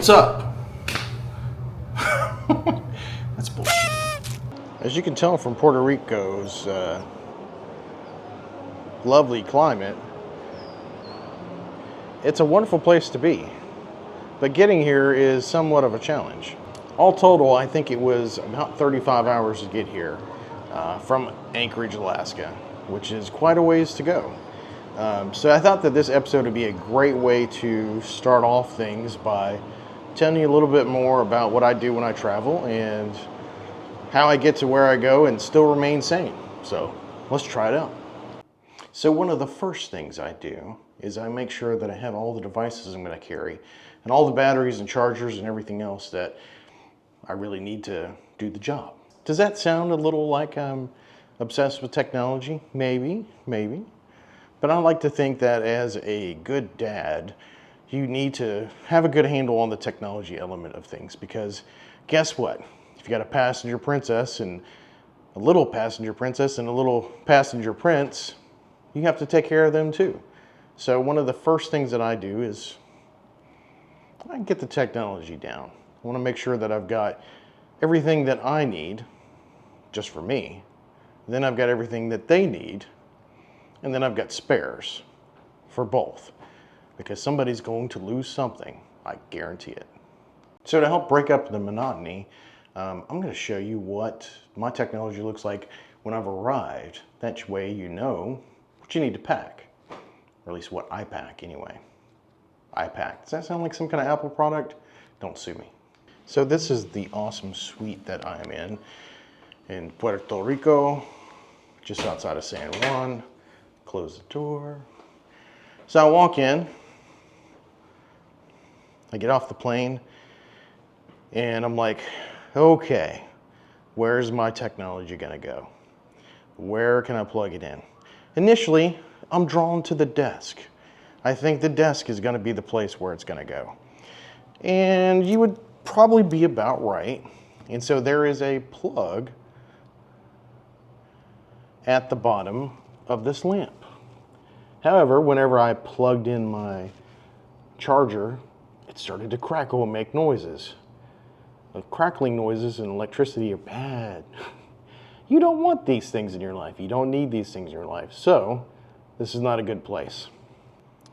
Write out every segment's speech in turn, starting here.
What's up? That's bullshit. As you can tell from Puerto Rico's lovely climate, it's a wonderful place to be. But getting here is somewhat of a challenge. All total, I think it was about 35 hours to get here from Anchorage, Alaska, which is quite a ways to go. So I thought that this episode would be a great way to start off things by telling you a little bit more about what I do when I travel and how I get to where I go and still remain sane. So let's try it out. So one of the first things I do is I make sure that I have all the devices I'm going to carry and all the batteries and chargers and everything else that I really need to do the job. Does that sound a little like I'm obsessed with technology? Maybe. But I like to think that as a good dad, you need to have a good handle on the technology element of things, because guess what? If you got a passenger princess and a little passenger princess and a little passenger prince, you have to take care of them too. So one of the first things that I do is I get the technology down. I want to make sure that I've got everything that I need just for me. Then I've got everything that they need. And then I've got spares for both, because somebody's going to lose something. I guarantee it. So to help break up the monotony, I'm going to show you what my technology looks like when I've arrived. That way you know what you need to pack, or at least what I pack anyway. I pack. Does that sound like some kind of Apple product? Don't sue me. So this is the awesome suite that I am in Puerto Rico, just outside of San Juan. Close the door. So I walk in, I get off the plane, and I'm like, okay, where's my technology gonna go? Where can I plug it in? Initially, I'm drawn to the desk. I think the desk is gonna be the place where it's gonna go. And you would probably be about right. And so there is a plug at the bottom of this lamp. However, whenever I plugged in my charger, it started to crackle and make noises. The crackling noises and electricity are bad. You don't want these things in your life. You don't need these things in your life. So this is not a good place.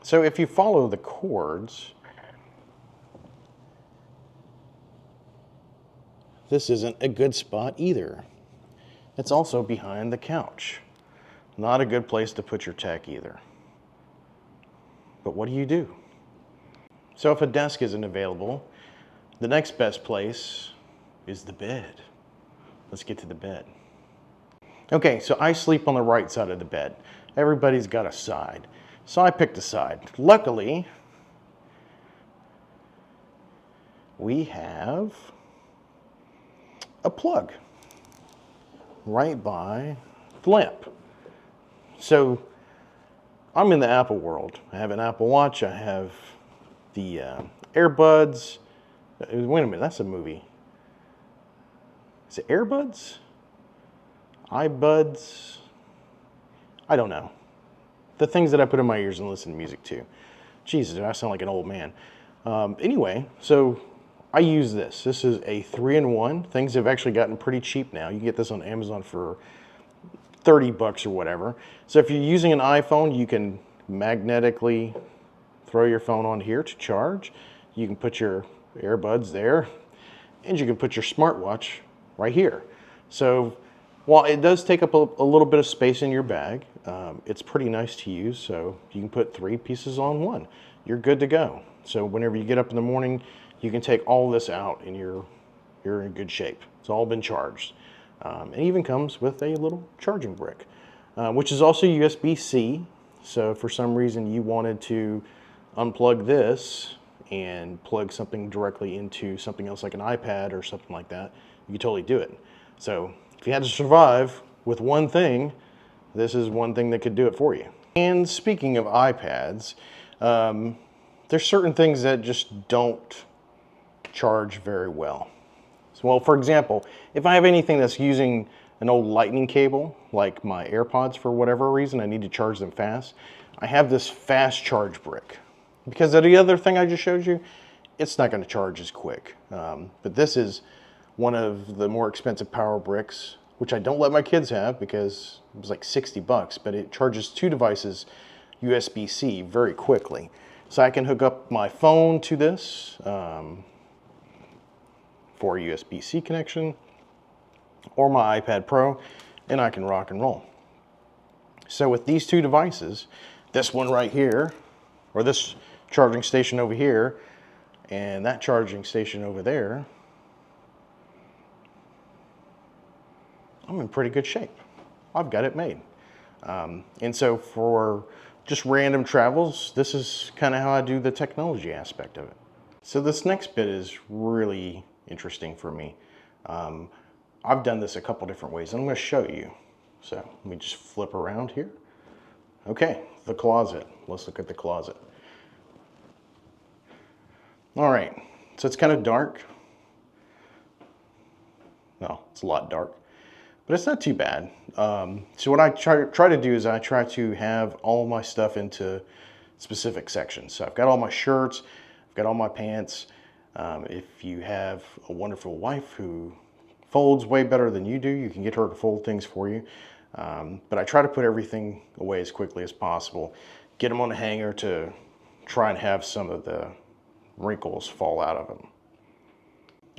So if you follow the cords, this isn't a good spot either. It's also behind the couch. Not a good place to put your tech either. But what do? So if a desk isn't available, the next best place is the bed. Let's get to the bed. Okay, so I sleep on the right side of the bed. Everybody's got a side. So I picked a side. Luckily, we have a plug right by the lamp. So I'm in the Apple world. I have an Apple Watch. I have the AirBuds. Wait a minute, that's a movie. Is it AirBuds? iBuds? I don't know. The things that I put in my ears and listen to music to. Jesus, I sound like an old man. Anyway, so I use this. This is a 3-in-1. Things have actually gotten pretty cheap now. You can get this on Amazon for $30 or whatever. So if you're using an iPhone, you can magnetically throw your phone on here to charge. You can put your earbuds there, and you can put your smartwatch right here. So while it does take up a little bit of space in your bag, it's pretty nice to use. So you can put 3 pieces on one. You're good to go. So whenever you get up in the morning, you can take all this out and you're in good shape. It's all been charged. It even comes with a little charging brick, which is also USB-C. So if for some reason you wanted to unplug this and plug something directly into something else like an iPad or something like that, you can totally do it. So if you had to survive with one thing, this is one thing that could do it for you. And speaking of iPads, there's certain things that just don't charge very well. So, well, for example, if I have anything that's using an old lightning cable, like my AirPods for whatever reason, I need to charge them fast, I have this fast charge brick. Because of the other thing I just showed you, it's not going to charge as quick. But this is one of the more expensive power bricks, which I don't let my kids have because it was like 60 bucks, but it charges 2 devices USB-C very quickly. So I can hook up my phone to this for a USB-C connection, or my iPad Pro, and I can rock and roll. So with these 2 devices, this one right here, or this charging station over here, and that charging station over there, I'm in pretty good shape. I've got it made. And so for just random travels, this is kind of how I do the technology aspect of it. So this next bit is really interesting for me. I've done this a couple different ways, and I'm going to show you. So let me just flip around here. Okay, the closet. Let's look at the closet. All right, so it's kind of dark. Well, it's a lot dark, but it's not too bad. So what I try to do is I try to have all my stuff into specific sections. So I've got all my shirts, I've got all my pants. If you have a wonderful wife who folds way better than you do, you can get her to fold things for you. But I try to put everything away as quickly as possible, get them on a hanger to try and have some of the wrinkles fall out of them.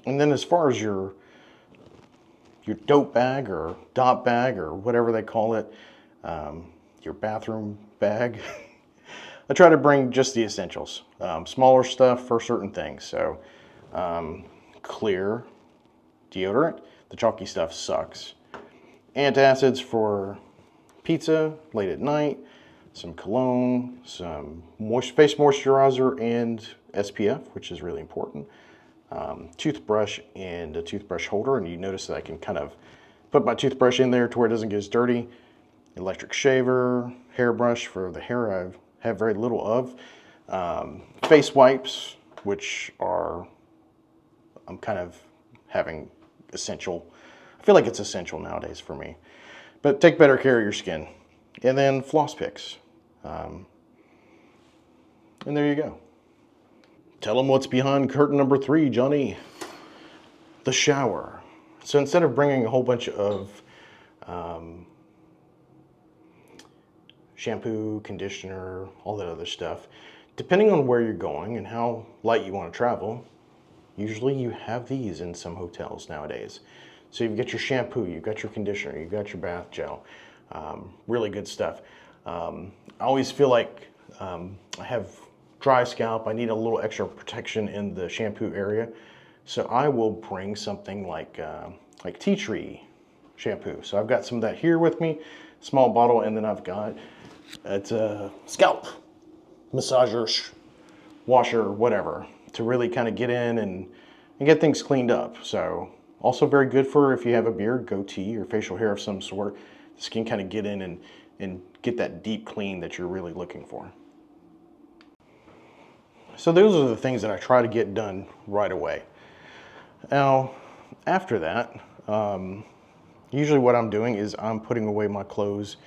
And then as far as your dope bag or dot bag or whatever they call it, your bathroom bag, I try to bring just the essentials. Smaller stuff for certain things. So clear deodorant, the chalky stuff sucks. Antacids for pizza late at night, some cologne, some face moisturizer, and SPF, which is really important. Toothbrush and a toothbrush holder, and you notice that I can kind of put my toothbrush in there to where it doesn't get as dirty. Electric shaver, hairbrush for the hair I have very little of. Face wipes, which are, I'm kind of having essential. I feel like it's essential nowadays for me. But take better care of your skin. And then floss picks. And there you go. Tell them what's behind curtain number 3, Johnny. The shower. So instead of bringing a whole bunch of shampoo, conditioner, all that other stuff, depending on where you're going and how light you want to travel, usually you have these in some hotels nowadays. So you've got your shampoo, you've got your conditioner, you've got your bath gel. Really good stuff. I always feel like I have dry scalp. I need a little extra protection in the shampoo area. So I will bring something like tea tree shampoo. So I've got some of that here with me, small bottle, and then I've got, it's a scalp massager, washer, whatever, to really kind of get in and get things cleaned up. So also very good for if you have a beard, goatee, or facial hair of some sort. This can kind of get in and get that deep clean that you're really looking for. So those are the things that I try to get done right away. Now, after that, usually what I'm doing is I'm putting away my clothes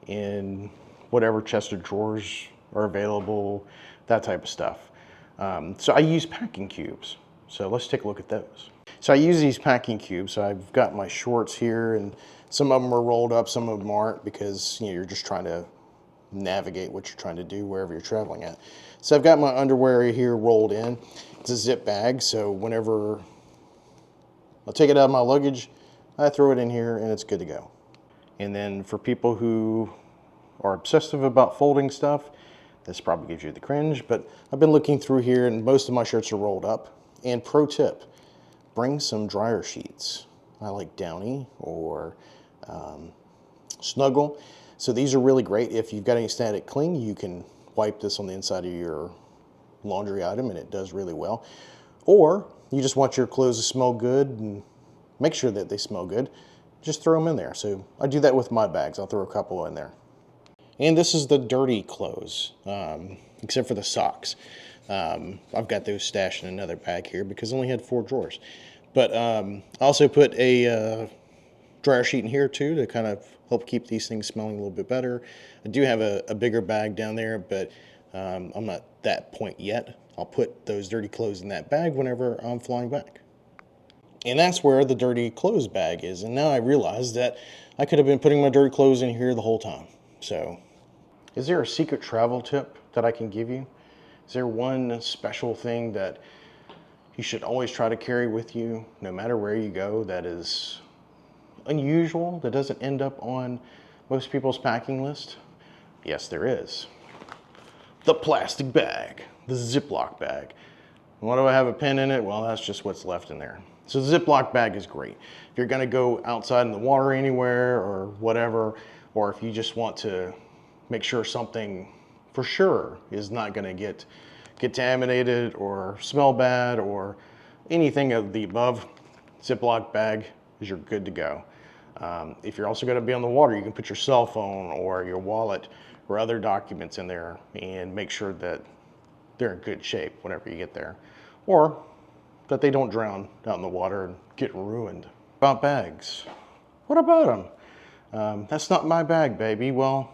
in whatever chest of drawers are available, that type of stuff. So I use packing cubes. So let's take a look at those. So I use these packing cubes. So I've got my shorts here, and some of them are rolled up, some of them aren't, because you're just trying to navigate what you're trying to do wherever you're traveling at. So I've got my underwear here rolled in. It's a zip bag, so whenever I'll take it out of my luggage, I throw it in here and it's good to go. And then for people who are obsessive about folding stuff, this probably gives you the cringe, but I've been looking through here and most of my shirts are rolled up. And pro tip, bring some dryer sheets. I like Downy or Snuggle. So these are really great. If you've got any static cling, you can wipe this on the inside of your laundry item and it does really well. Or you just want your clothes to smell good and make sure that they smell good, just throw them in there. So I do that with my bags. I'll throw a couple in there. And this is the dirty clothes, except for the socks. I've got those stashed in another bag here because I only had 4 drawers. But I also put a dryer sheet in here too to kind of help keep these things smelling a little bit better. I do have a bigger bag down there, but I'm not that point yet. I'll put those dirty clothes in that bag whenever I'm flying back. And that's where the dirty clothes bag is. And now I realize that I could have been putting my dirty clothes in here the whole time. So, is there a secret travel tip that I can give you? Is there one special thing that you should always try to carry with you, no matter where you go, that is unusual, that doesn't end up on most people's packing list? Yes, there is. The plastic bag, the Ziploc bag. Why do I have a pin in it? Well, that's just what's left in there. So the Ziploc bag is great. If you're gonna go outside in the water anywhere or whatever, or if you just want to make sure something for sure is not gonna get contaminated or smell bad or anything of the above, Ziploc bag is you're good to go. If you're also gonna be on the water, you can put your cell phone or your wallet or other documents in there and make sure that they're in good shape whenever you get there, or that they don't drown out in the water and get ruined. About bags, what about them? That's not my bag, baby. Well,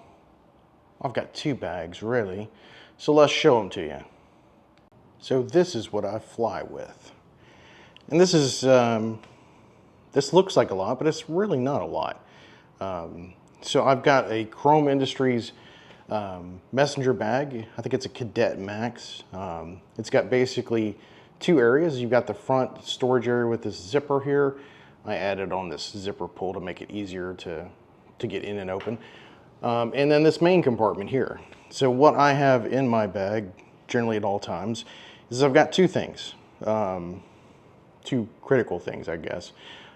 I've got two bags, really, so let's show them to you. So this is what I fly with. And this is, this looks like a lot, but it's really not a lot. So I've got a Chrome Industries messenger bag. I think it's a Cadet Max. It's got basically two areas. You've got the front storage area with this zipper here. I added on this zipper pull to make it easier to get in and open. And then this main compartment here. So what I have in my bag, generally at all times, is I've got two things. Two critical things, I guess.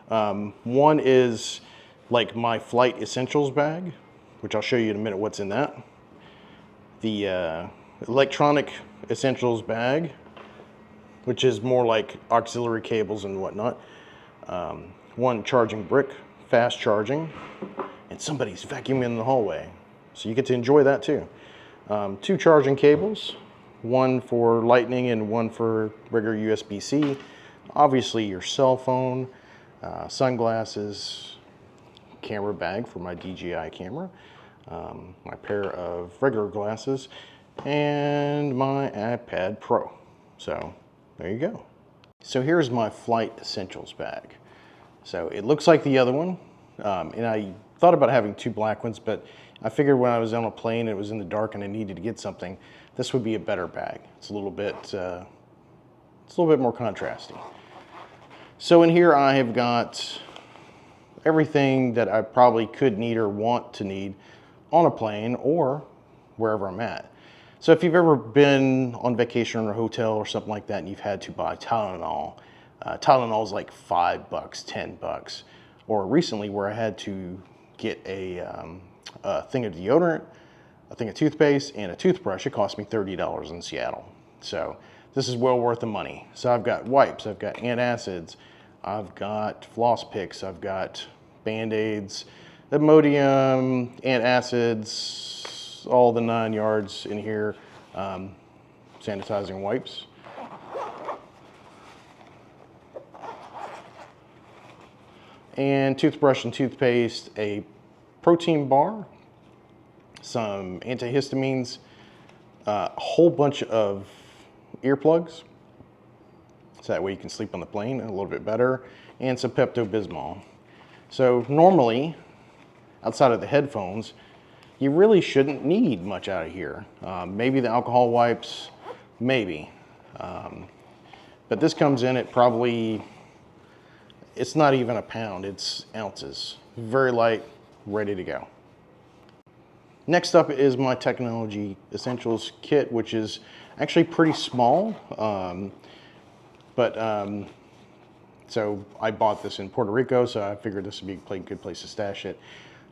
One is like my flight essentials bag, which I'll show you in a minute what's in that. The electronic essentials bag, which is more like auxiliary cables and whatnot. One charging brick, fast charging, and somebody's vacuuming in the hallway. So you get to enjoy that too. Two charging cables, one for lightning and one for regular USB-C. Obviously your cell phone, sunglasses, camera bag for my DJI camera, my pair of regular glasses, and my iPad Pro. So there you go. So here's my flight essentials bag. So it looks like the other one, and I thought about having two black ones, but I figured when I was on a plane, it was in the dark and I needed to get something, this would be a better bag. It's a little bit more contrasty. So in here I have got everything that I probably could need or want to need on a plane or wherever I'm at. So if you've ever been on vacation or a hotel or something like that and you've had to buy Tylenol, Tylenol is like $5, $10. Or recently where I had to get a thing of deodorant, a thing of toothpaste, and a toothbrush, it cost me $30 in Seattle. So this is well worth the money. So I've got wipes, I've got antacids, I've got floss picks, I've got Band-Aids, Imodium, antacids, all the 9 yards in here, sanitizing wipes. And toothbrush and toothpaste, a protein bar, some antihistamines, a whole bunch of earplugs, so that way you can sleep on the plane a little bit better, and some Pepto-Bismol. So normally, outside of the headphones, you really shouldn't need much out of here. Maybe the alcohol wipes, maybe. But this comes in at probably, it's not even a pound, it's ounces. Very light, ready to go. Next up is my Technology Essentials kit, which is actually pretty small. So I bought this in Puerto Rico, so I figured this would be a good place to stash it.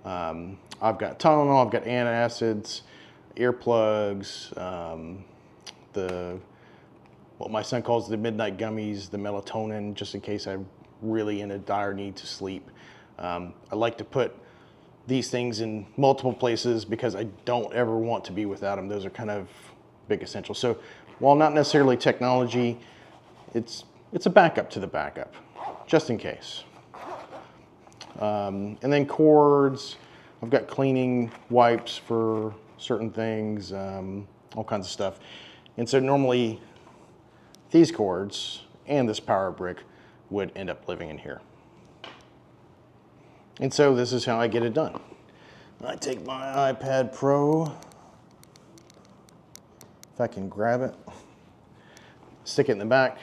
I've got Tylenol, I've got antacids, earplugs, what my son calls the midnight gummies, the melatonin, just in case I'm really in a dire need to sleep. I like to put these things in multiple places because I don't ever want to be without them. Those are kind of big essentials. So while not necessarily technology, it's a backup to the backup, just in case. And then cords, I've got cleaning wipes for certain things, all kinds of stuff. And so normally these cords and this power brick would end up living in here. And so this is how I get it done. I take my iPad Pro, if I can grab it, stick it in the back.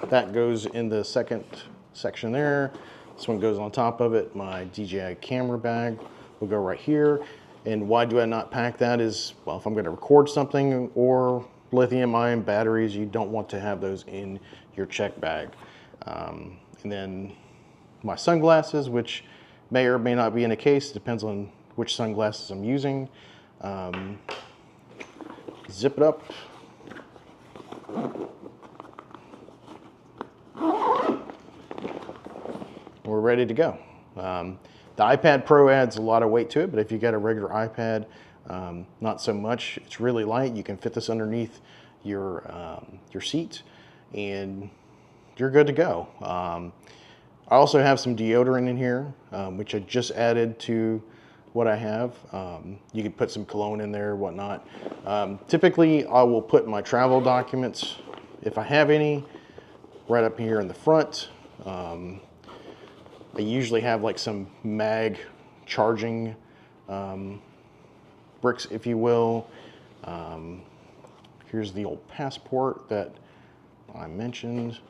That goes in the second section there. This one goes on top of it. My DJI camera bag will go right here. And why do I not pack that is, well, if I'm gonna record something or lithium-ion batteries, you don't want to have those in your check bag. And then my sunglasses, which may or may not be in a case, depends on which sunglasses I'm using. Zip it up. We're ready to go. The iPad Pro adds a lot of weight to it, but if you got a regular iPad, not so much. It's really light. You can fit this underneath your seat, and you're good to go. I also have some deodorant in here, which I just added to what I have. You can put some cologne in there, whatnot. Typically, I will put my travel documents, if I have any, right up here in the front. I usually have like some mag charging bricks, if you will. Here's the old passport that I mentioned.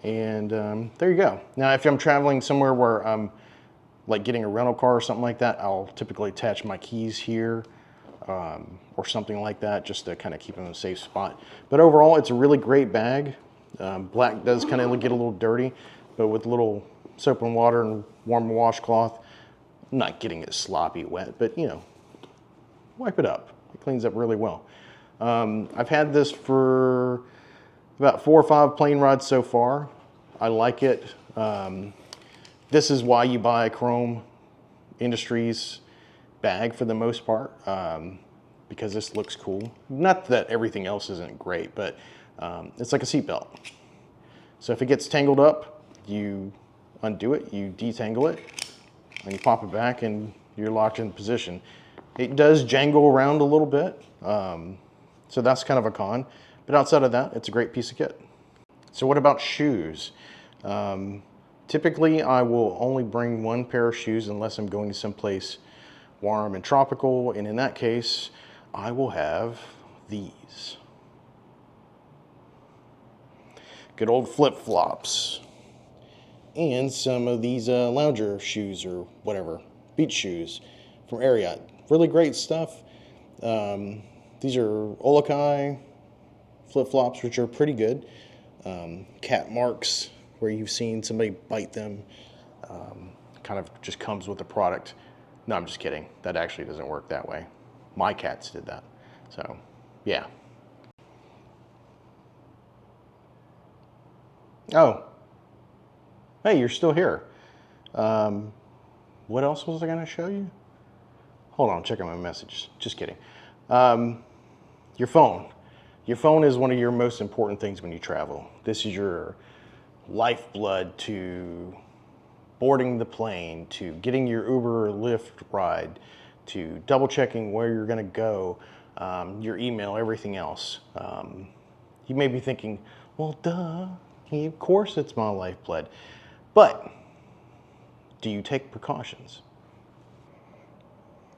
And there you go. Now, if I'm traveling somewhere where I'm like getting a rental car or something like that, I'll typically attach my keys here or something like that, just to kind of keep them in a safe spot. But overall, it's a really great bag. Black does kind of get a little dirty, but with a little soap and water and warm washcloth, I'm not getting it sloppy wet, but you know, wipe it up. It cleans up really well. I've had this for about 4 or 5 plane rides so far. I like it. This is why you buy a Chrome Industries bag for the most part, because this looks cool. Not that everything else isn't great, but it's like a seatbelt. So if it gets tangled up, you undo it, you detangle it, and you pop it back and you're locked in position. It does jangle around a little bit, so that's kind of a con. But outside of that, it's a great piece of kit. So what about shoes? Typically, I will only bring 1 pair of shoes unless I'm going to someplace warm and tropical. And in that case, I will have these. Good old flip-flops. And some of these lounger shoes or whatever, beach shoes from Ariat. Really great stuff. These are Olokai flip-flops, which are pretty good. Cat marks, where you've seen somebody bite them, kind of just comes with the product. No, I'm just kidding. That actually doesn't work that way. My cats did that. So, yeah. Oh. Hey, you're still here. What else was I going to show you? Hold on, I'm checking my messages. Just kidding. Your phone. Your phone is one of your most important things when you travel. This is your lifeblood to boarding the plane, to getting your Uber or Lyft ride, to double checking where you're going to go, your email, everything else. You may be thinking, well, duh, of course it's my lifeblood. But do you take precautions?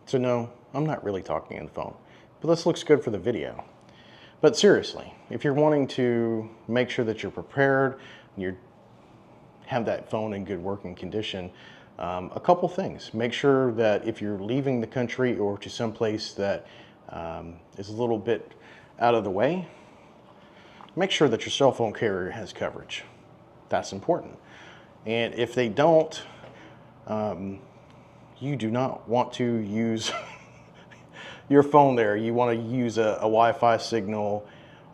So no, I'm not really talking on the phone, but this looks good for the video. But seriously, if you're wanting to make sure that you're prepared, you have that phone in good working condition, a couple things. Make sure that if you're leaving the country or to someplace that is a little bit out of the way, make sure that your cell phone carrier has coverage. That's important. And if they don't, you do not want to use your phone there. You want to use a Wi-Fi signal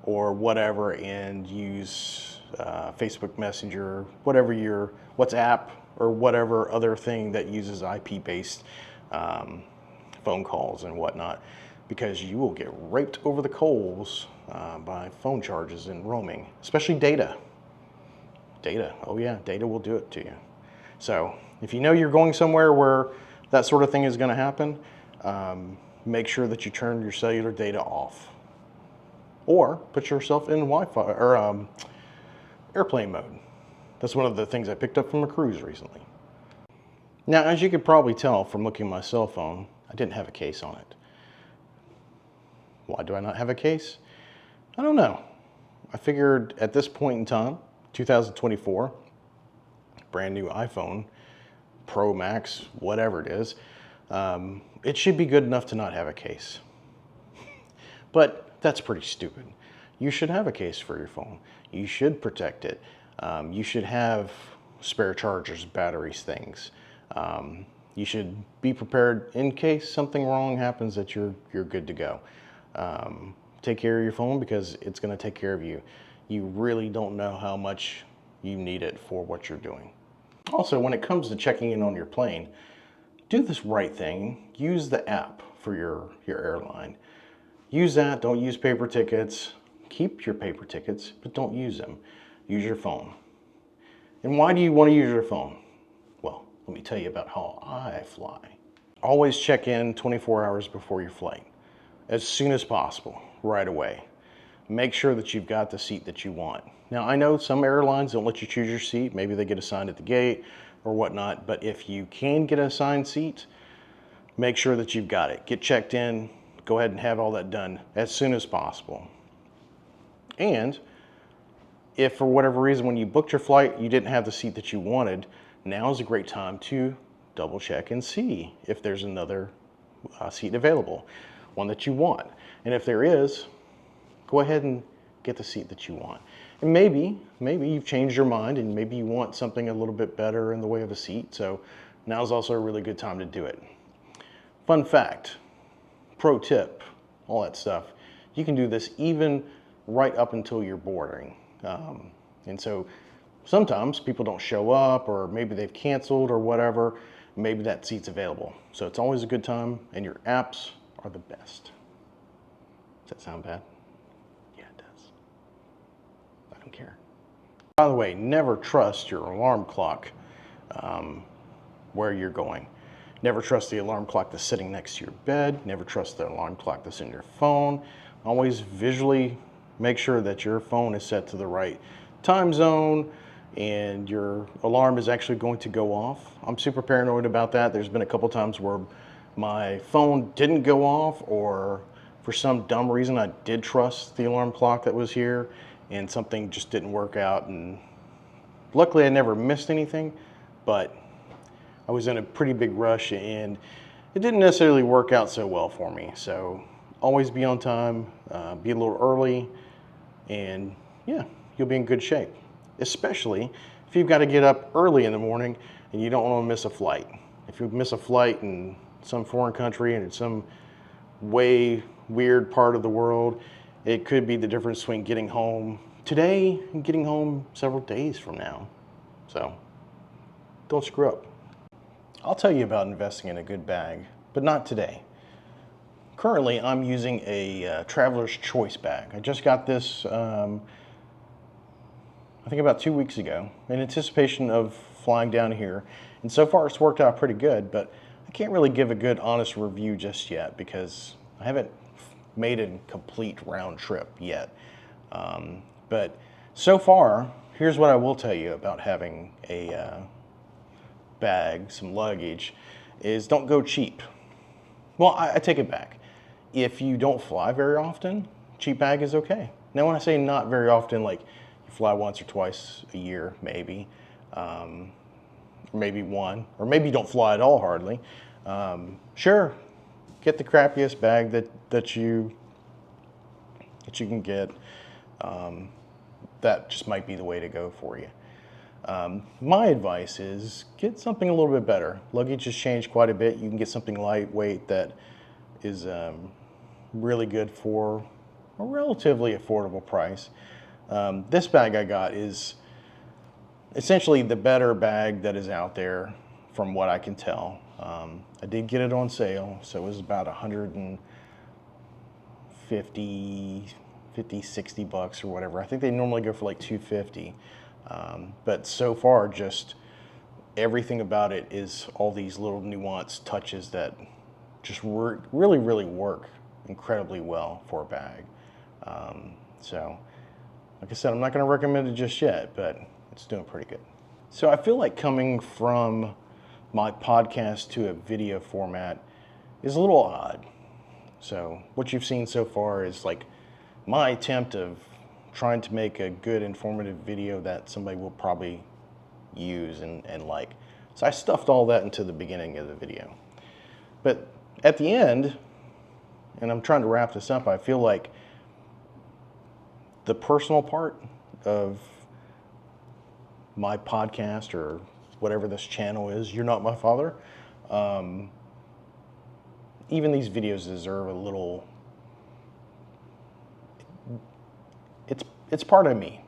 or whatever and use Facebook Messenger, whatever your WhatsApp or whatever other thing that uses IP-based phone calls and whatnot, because you will get raped over the coals by phone charges and roaming, especially data. Data, oh yeah, data will do it to you. So if you know you're going somewhere where that sort of thing is going to happen, make sure that you turn your cellular data off, or put yourself in Wi-Fi or airplane mode. That's one of the things I picked up from a cruise recently. Now, as you could probably tell from looking at my cell phone, I didn't have a case on it. Why do I not have a case? I don't know. I figured at this point in time, 2024, brand new iPhone, Pro Max, whatever it is, it should be good enough to not have a case. But that's pretty stupid. You should have a case for your phone. You should protect it. You should have spare chargers, batteries, things. You should be prepared in case something wrong happens that you're good to go. Take care of your phone because it's going to take care of you. You really don't know how much you need it for what you're doing. Also, when it comes to checking in on your plane, do this right thing. Use the app for your airline. Use that. Don't use paper tickets. Keep your paper tickets, but don't use them. Use your phone. And why do you want to use your phone? Well, let me tell you about how I fly. Always check in 24 hours before your flight, as soon as possible, right away. Make sure that you've got the seat that you want. Now, I know some airlines don't let you choose your seat. Maybe they get assigned at the gate or whatnot, but if you can get an assigned seat, make sure that you've got it. Get checked in, go ahead and have all that done as soon as possible. And if for whatever reason when you booked your flight, you didn't have the seat that you wanted, now is a great time to double check and see if there's another seat available, one that you want. And if there is, go ahead and get the seat that you want. And maybe you've changed your mind and maybe you want something a little bit better in the way of a seat. So now's also a really good time to do it. Fun fact, pro tip, all that stuff. You can do this even right up until you're boarding. And so sometimes people don't show up or maybe they've canceled or whatever. Maybe that seat's available. So it's always a good time and your apps are the best. Does that sound bad? Yeah, it does. I don't care. By the way, never trust your alarm clock where you're going. Never trust the alarm clock that's sitting next to your bed. Never trust the alarm clock that's in your phone. Always visually make sure that your phone is set to the right time zone and your alarm is actually going to go off. I'm super paranoid about that. There's been a couple times where my phone didn't go off, or for some dumb reason I did trust the alarm clock that was here and something just didn't work out. And luckily I never missed anything, but I was in a pretty big rush and it didn't necessarily work out so well for me. So always be on time, be a little early, and yeah, you'll be in good shape. Especially if you've got to get up early in the morning and you don't want to miss a flight. If you miss a flight in some foreign country and it's some way weird part of the world, it could be the difference between getting home today and getting home several days from now. So don't screw up. I'll tell you about investing in a good bag, but not today. Currently, I'm using a Traveler's Choice bag. I just got this, I think about 2 weeks ago, in anticipation of flying down here. And so far, it's worked out pretty good, but I can't really give a good, honest review just yet because I haven't made a complete round trip yet. But so far, here's what I will tell you about having a bag, some luggage, is don't go cheap. Well, I take it back. If you don't fly very often, cheap bag is okay. Now, when I say not very often, like you fly once or twice a year, maybe, maybe one, or maybe you don't fly at all hardly. Sure, get the crappiest bag that you can get. That just might be the way to go for you. My advice is get something a little bit better. Luggage has changed quite a bit. You can get something lightweight that is really good for a relatively affordable price. This bag I got is essentially the better bag that is out there from what I can tell. I did get it on sale, so it was about 150, 60 bucks or whatever. I think they normally go for like 250. But so far, just everything about it is all these little nuanced touches that just work, really, really work incredibly well for a bag. So, like I said, I'm not going to recommend it just yet, but it's doing pretty good. So I feel like coming from my podcast to a video format is a little odd. So what you've seen so far is like my attempt of trying to make a good informative video that somebody will probably use and like. So I stuffed all that into the beginning of the video. But at the end, and I'm trying to wrap this up, I feel like the personal part of my podcast or whatever this channel is, You're Not My Father, even these videos deserve a little, it's part of me.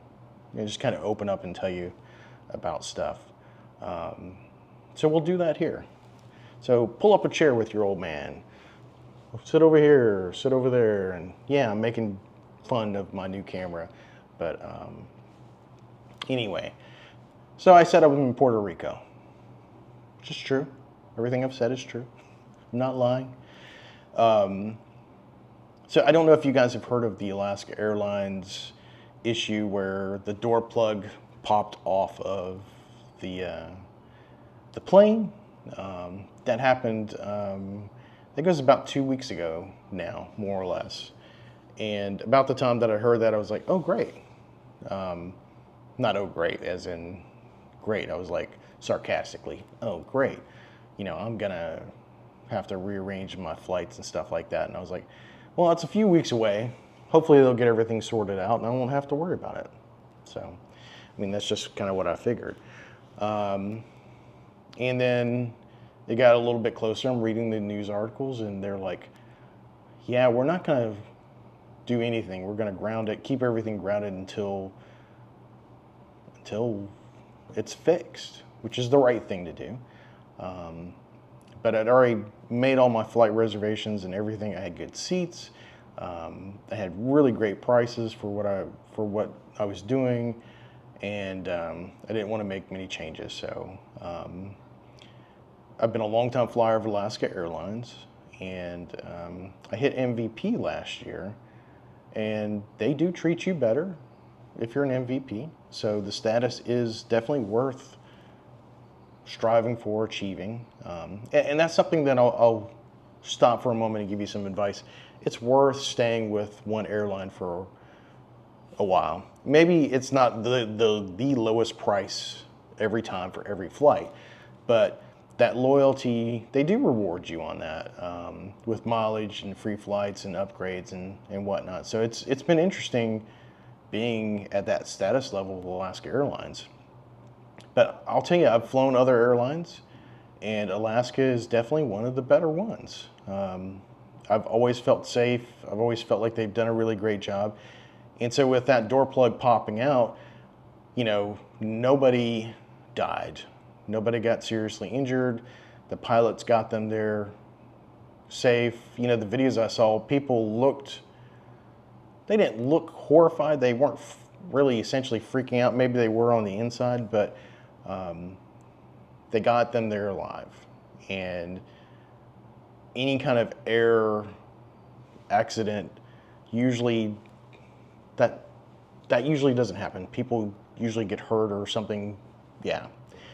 Just kind of open up and tell you about stuff. So we'll do that here. So pull up a chair with your old man. Sit over here, sit over there, and yeah, I'm making fun of my new camera, but anyway. So I said I was in Puerto Rico, which is true. Everything I've said is true. I'm not lying. So I don't know if you guys have heard of the Alaska Airlines issue where the door plug popped off of the plane. That happened, I think it was about 2 weeks ago now, more or less. And about the time that I heard that, I was like, oh, great. Not oh, great, as in great. I was like, sarcastically, oh, great. You know, I'm going to have to rearrange my flights and stuff like that. And I was like, well, it's a few weeks away. Hopefully they'll get everything sorted out and I won't have to worry about it. So, I mean, that's just kind of what I figured. And then it got a little bit closer. I'm reading the news articles and they're like, yeah, we're not going to do anything. We're going to ground it, keep everything grounded until it's fixed, which is the right thing to do. But I'd already made all my flight reservations and everything. I had good seats. I had really great prices for what I was doing, and I didn't want to make many changes. So I've been a long-time flyer of Alaska Airlines, and I hit MVP last year, and they do treat you better if you're an MVP. So the status is definitely worth striving for, achieving. And that's something that I'll stop for a moment and give you some advice. It's worth staying with one airline for a while. Maybe it's not the lowest price every time for every flight, but that loyalty, they do reward you on that with mileage and free flights and upgrades and whatnot. So it's been interesting being at that status level of Alaska Airlines. But I'll tell you, I've flown other airlines, and Alaska is definitely one of the better ones. I've always felt safe. I've always felt like they've done a really great job. And so with that door plug popping out, you know, nobody died. Nobody got seriously injured. The pilots got them there safe. You know, the videos I saw, people they didn't look horrified. They weren't really essentially freaking out. Maybe they were on the inside, but they got them there alive. And any kind of air accident, usually that usually doesn't happen. People usually get hurt or something. Yeah.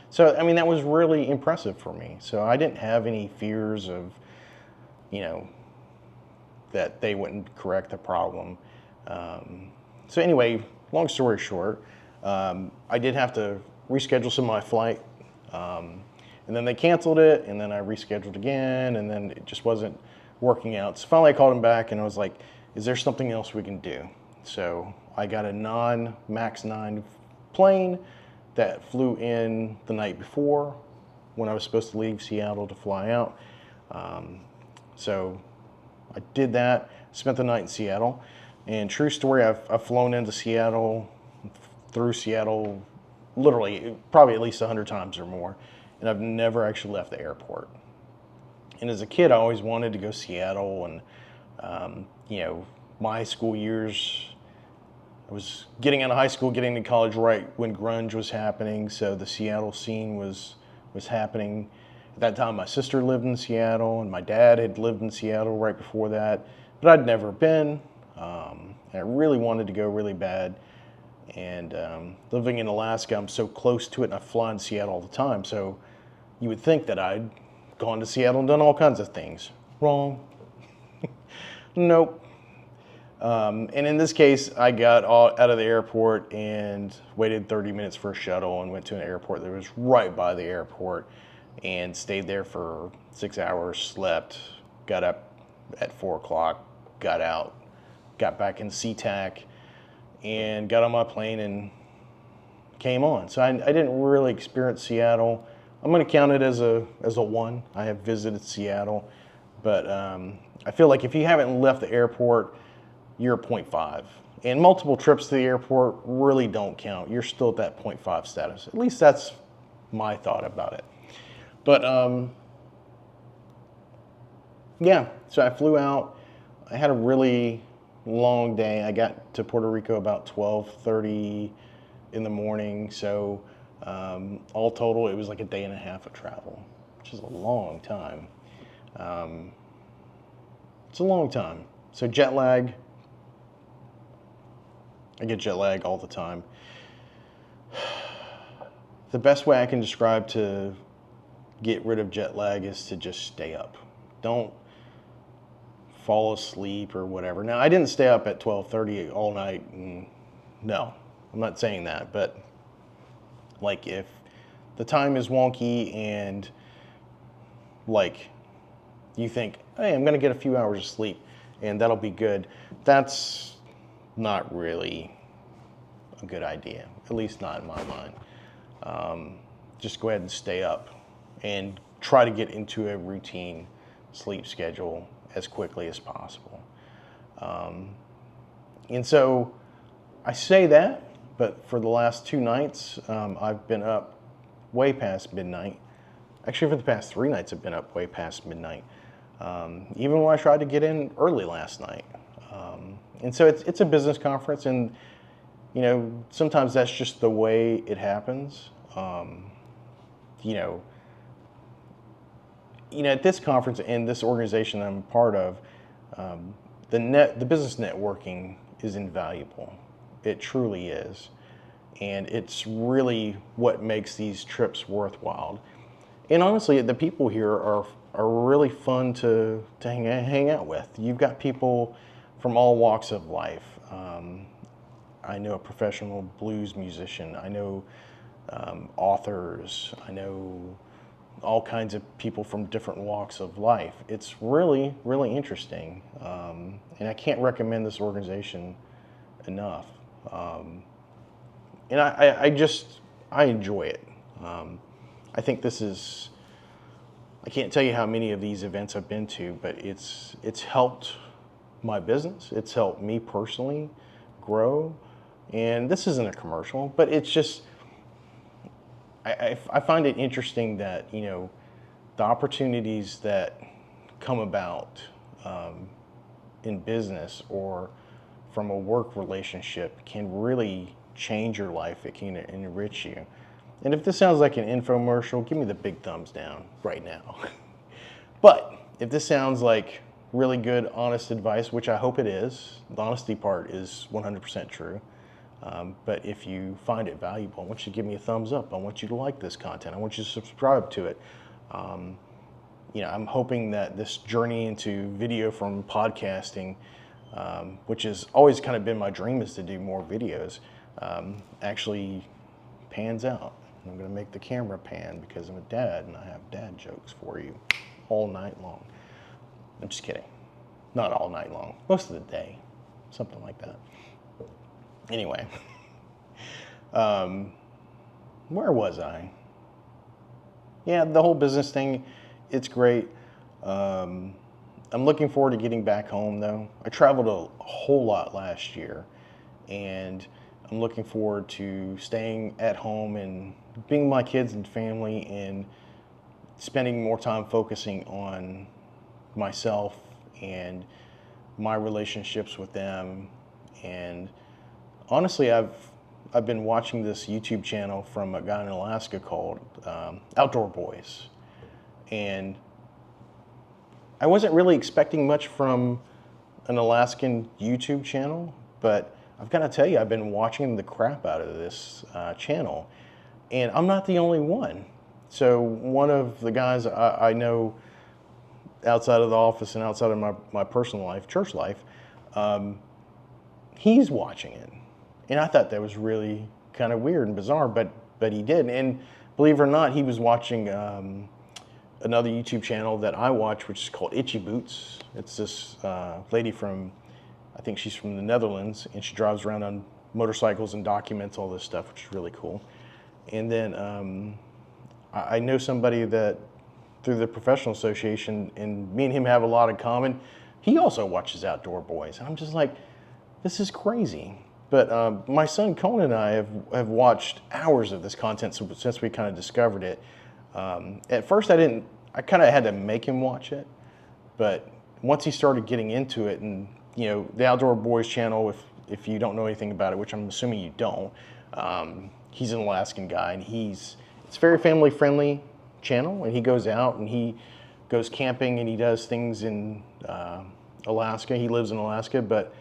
So, I mean, that was really impressive for me. So I didn't have any fears of, you know, that they wouldn't correct the problem. So anyway, long story short, I did have to reschedule some of my flight. And then they canceled it, and then I rescheduled again, and then it just wasn't working out. So finally I called them back, and I was like, is there something else we can do? So I got a non-MAX 9 plane that flew in the night before when I was supposed to leave Seattle to fly out. So I did that, spent the night in Seattle. And true story, I've flown into Seattle, through Seattle, literally probably at least 100 times or more. And I've never actually left the airport. And as a kid, I always wanted to go to Seattle. And, you know, my high school years, I was getting out of high school, getting to college right when grunge was happening. So the Seattle scene was was happening. At that time, my sister lived in Seattle, and my dad had lived in Seattle right before that, but I'd never been. And I really wanted to go really bad. And living in Alaska, I'm so close to it, and I fly in Seattle all the time. So you would think that I'd gone to Seattle and done all kinds of things. Wrong. Nope. And in this case, I got out of the airport and waited 30 minutes for a shuttle and went to an airport that was right by the airport and stayed there for 6 hours, slept, got up at 4 o'clock, got out, got back in SeaTac, and got on my plane and came on. So I didn't really experience Seattle. I'm going to count it as a one. I have visited Seattle, but I feel like if you haven't left the airport, you're a 0.5. And multiple trips to the airport really don't count. You're still at that 0.5 status. At least that's my thought about it. But yeah, so I flew out. I had a really long day. I got to Puerto Rico about 12:30 in the morning. So all total, it was like a day and a half of travel, which is a long time. It's a long time. So jet lag. I get jet lag all the time. The best way I can describe to get rid of jet lag is to just stay up. Don't fall asleep or whatever. Now, I didn't stay up at 12:30 all night. No, I'm not saying that. But like if the time is wonky and like you think, hey, I'm going to get a few hours of sleep and that'll be good, that's not really a good idea, at least not in my mind. Just go ahead and stay up and try to get into a routine sleep schedule as quickly as possible. And so I say that, but for the last 2 nights, I've been up way past midnight. Actually, for the past 3 nights, I've been up way past midnight. Even when I tried to get in early last night. And so it's a business conference, and you know, sometimes that's just the way it happens. You know, at this conference and this organization I'm a part of, the business networking is invaluable. It truly is, and it's really what makes these trips worthwhile. And honestly, the people here are really fun to hang out with. You've got people from all walks of life. I know a professional blues musician. I know authors. I know all kinds of people from different walks of life. It's really, really interesting. And I can't recommend this organization enough. And I enjoy it. I think this is, I can't tell you how many of these events I've been to, but it's helped my business. It's helped me personally grow. And this isn't a commercial, but it's just, I find it interesting that, you know, the opportunities that come about in business or from a work relationship can really change your life. It can enrich you. And if this sounds like an infomercial, give me the big thumbs down right now. But if this sounds like really good, honest advice, which I hope it is, the honesty part is 100% true. But if you find it valuable, I want you to give me a thumbs up. I want you to like this content. I want you to subscribe to it. You know, I'm hoping that this journey into video from podcasting, which has always kind of been my dream, is to do more videos, actually pans out. I'm going to make the camera pan because I'm a dad and I have dad jokes for you all night long. I'm just kidding. Not all night long. Most of the day. Something like that. Anyway. Where was I? Yeah, the whole business thing, it's great. I'm looking forward to getting back home, though. I traveled a whole lot last year, and I'm looking forward to staying at home and being with my kids and family and spending more time focusing on myself and my relationships with them. And honestly, I've I've been watching this YouTube channel from a guy in Alaska called Outdoor Boys. And I wasn't really expecting much from an Alaskan YouTube channel, but I've got to tell you, I've been watching the crap out of this channel. And I'm not the only one. So one of the guys I know outside of the office and outside of my personal life, church life, he's watching it. And I thought that was really kind of weird and bizarre, but he did. And believe it or not, he was watching another YouTube channel that I watch, which is called Itchy Boots. It's this lady from, I think she's from the Netherlands, and she drives around on motorcycles and documents all this stuff, which is really cool. And then I know somebody that through the professional association, and me and him have a lot in common. He also watches Outdoor Boys, and I'm just like, this is crazy. But my son Conan and I have watched hours of this content since we kind of discovered it. At first, I kind of had to make him watch it, but once he started getting into it, and you know, the Outdoor Boys channel, if you don't know anything about it, which I'm assuming you don't, he's an Alaskan guy, and it's very family friendly channel, and he goes out and he goes camping and he does things in Alaska. He lives in Alaska, but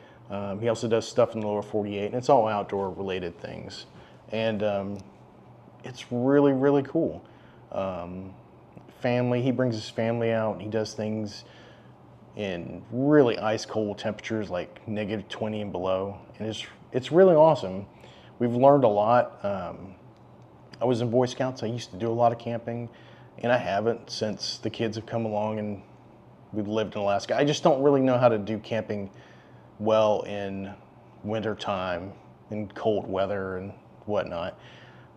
he also does stuff in the lower 48, and it's all outdoor related things. And it's really, really cool. He brings his family out, and he does things in really ice cold temperatures, like -20 and below. And it's really awesome. We've learned a lot. I was in Boy Scouts. I used to do a lot of camping, and I haven't since the kids have come along and we've lived in Alaska. I just don't really know how to do camping well in winter time, in cold weather and whatnot.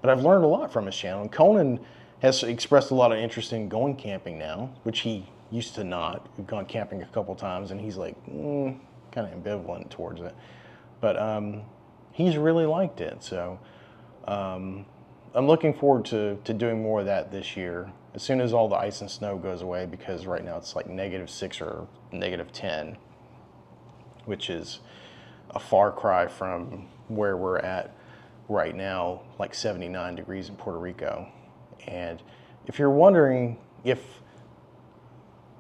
But I've learned a lot from his channel. And Conan has expressed a lot of interest in going camping now, which he used to not. We've gone camping a couple times, and he's like, kind of ambivalent towards it. But he's really liked it. So I'm looking forward to doing more of that this year, as soon as all the ice and snow goes away, because right now it's like -6 or -10, which is a far cry from where we're at right now, like 79 degrees in Puerto Rico. And if you're wondering if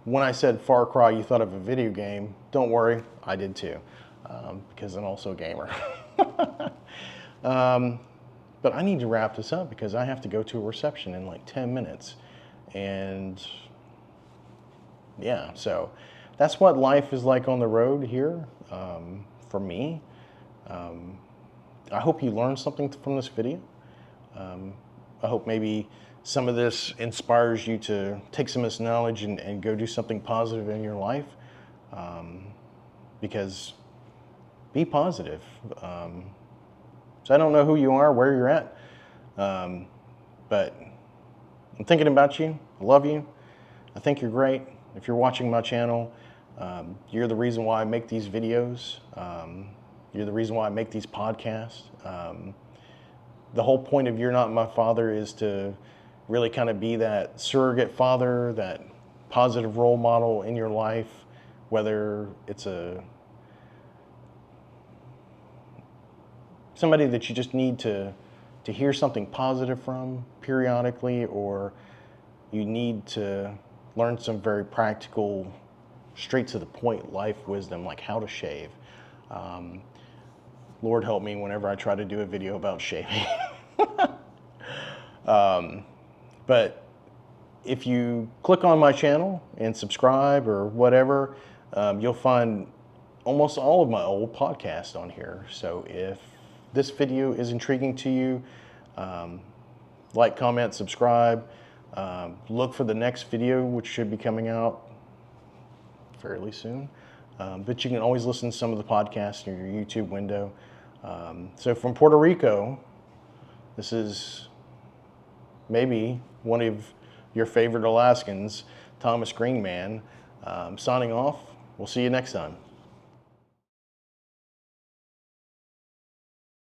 when I said far cry you thought of a video game, don't worry, I did too, because I'm also a gamer. But I need to wrap this up because I have to go to a reception in like 10 minutes. And yeah, so that's what life is like on the road here for me. I hope you learned something from this video. I hope maybe some of this inspires you to take some of this knowledge and go do something positive in your life. Because be positive. So I don't know who you are, where you're at, but I'm thinking about you. I love you. I think you're great. If you're watching my channel, you're the reason why I make these videos. You're the reason why I make these podcasts. The whole point of You're Not My Father is to really kind of be that surrogate father, that positive role model in your life, whether it's somebody that you just need to hear something positive from periodically, or you need to learn some very practical, straight to the point life wisdom, like how to shave. Lord help me whenever I try to do a video about shaving. But if you click on my channel and subscribe or whatever, you'll find almost all of my old podcasts on here. So if this video is intriguing to you, like, comment, subscribe. Look for the next video, which should be coming out fairly soon. But you can always listen to some of the podcasts in your YouTube window. So from Puerto Rico, this is maybe one of your favorite Alaskans, Thomas Greenman, signing off. We'll see you next time.